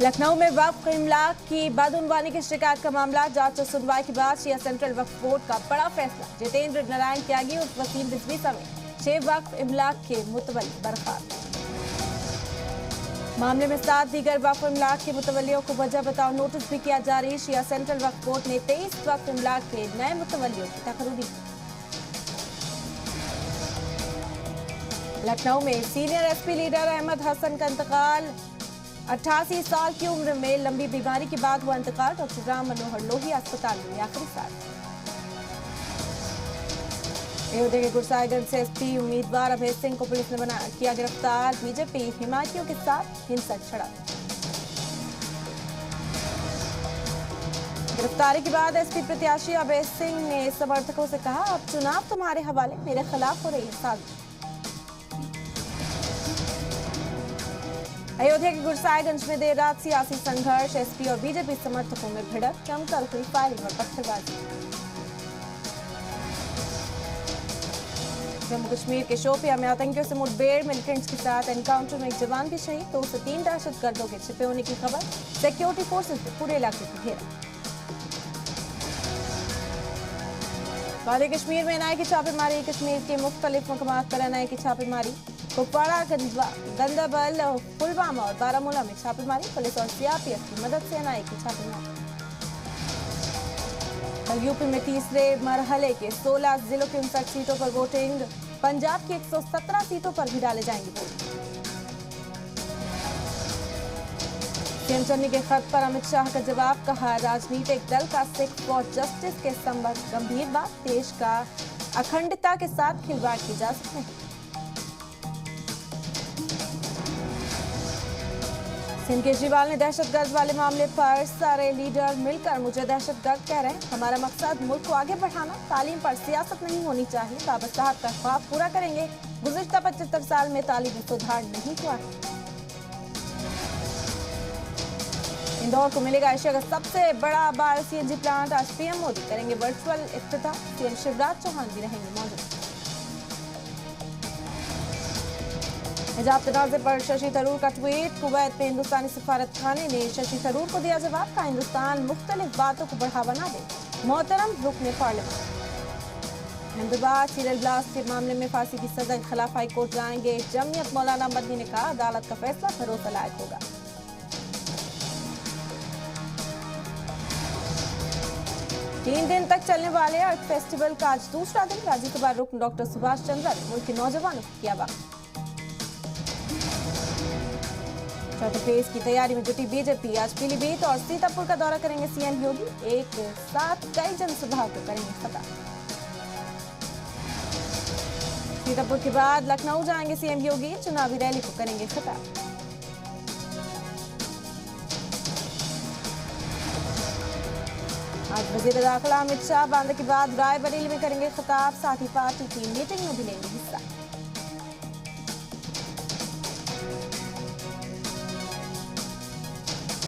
लखनऊ में वक्फ इमलाक की बदउनवानी की शिकायत का मामला जांच और सुनवाई के बाद शिया सेंट्रल वक्फ बोर्ड का बड़ा फैसला। जितेंद्र नारायण त्यागी और वसीम रिजवी समेत 6 वक्फ इमलाक के मुतवल्ली बर्खास्त। मामले में 7 दीगर वक्फ इमलाक के मुतवल्लियों को वजह बताओ नोटिस भी किया जारी। शिया सेंट्रल वक्फ बोर्ड ने 23 वक्फ इमलाक के नए मुतवल्लियों की तकर्री दी। लखनऊ में senior SP leader Ahmad Hasan का इंतकाल। 88 साल की उम्र में लंबी बीमारी के बाद हुआ इंतकाल। डॉक्टर राम मनोहर लोही अस्पताल में आखिरी साल। अयोध्या के गुरसाहिगंज से एसपी उम्मीदवार अभय सिंह को पुलिस ने किया गिरफ्तार। बीजेपी हिमायतियों के साथ हिंसक झड़प। गिरफ्तारी के बाद एसपी प्रत्याशी अभय सिंह ने समर्थकों से कहा, अब चुनाव तुम्हारे हवाले, मेरे खिलाफ हो रही है साजिश। अयोध्या के गुरसाहिगंज में देर रात सियासी संघर्ष। एसपी और बीजेपी समर्थकों में भिड़ंत, जमकर हुई फायरिंग और पत्थरबाजी। जम्मू कश्मीर के शोपियां में आतंकियों से मुठभेड़। मिलिटेंट्स के साथ एनकाउंटर में एक जवान भी शहीद। 2 से 3 दहशतगर्दों के छिपे होने की खबर। सिक्योरिटी फोर्सेस ने पूरे इलाके को घेरा। वादी कश्मीर में एनआईए की छापेमारी। कश्मीर के मुख्तलिफ मकामात पर एनआईए की छापेमारी। कुपवाड़ा, गंदाबल, पुलवामा और बारामूला में छापेमारी। पुलिस और सीआरपीएफ की मदद से एनआईए की छापेमारी। कल यूपी में तीसरे मरहले के 16 जिलों की 59 सीटों पर वोटिंग। पंजाब की 117 सीटों पर भी डाले जाएंगे वोट। सीएम चन्नी के खत पर अमित शाह का जवाब। कहा, राजनीतिक दल का सिख फॉर जस्टिस के संबंध गंभीर बात। देश का अखंडता के साथ खिलवाड़ की इजाजत नहीं। सिंध केजरीवाल ने दहशतगर्द वाले मामले पर सारे लीडर मिलकर मुझे दहशतगर्द कह रहे हैं। हमारा मकसद मुल्क को आगे बढ़ाना, तालीम पर सियासत नहीं होनी चाहिए। बाबा साहब का ख्वाब पूरा करेंगे। गुज़िश्ता 75 साल में तालीम में सुधार नहीं हुआ है। इंदौर को मिलेगा एशिया का सबसे बड़ा बायो सीएनजी प्लांट। आज पीएम मोदी करेंगे वर्चुअल इफ्तिताह। सीएम शिवराज चौहान भी रहेंगे मौजूद। हिजाब तनाज़े पर शशि थरूर का ट्वीट। कुवैत में हिंदुस्तानी सफारत खाने ने शशि थरूर को दिया जवाब। का हिंदुस्तान मुख्तलिफ बातों को बढ़ावा न दे, मोहतरम रुकने पार्लियामेंट। अहमदाबाद सीरियल ब्लास्ट के मामले में फांसी की सजा के खिलाफ हाईकोर्ट जाएंगे। जमीयत मौलाना मदनी ने कहा, अदालत का फैसला भरोसा लायक होगा। तीन दिन तक चलने वाले अर्थ फेस्टिवल का आज दूसरा दिन। राज्यसभा रुकन डॉक्टर सुभाष चंद्र ने मुल्क के नौजवानों को किया बात। चौथे फेज की तैयारी में जुटी बीजेपी। आज पीलीभीत और सीतापुर का दौरा करेंगे सीएम योगी। एक साथ कई जनसभाओं को करेंगे खता। सीतापुर के बाद लखनऊ जाएंगे सीएम योगी। चुनावी रैली को करेंगे खता। आज वजीर दाखिला अमित शाह बांदा के बाद रायबरेली में करेंगे खिताब। साथ ही पार्टी की मीटिंग में भी लेंगे हिस्सा।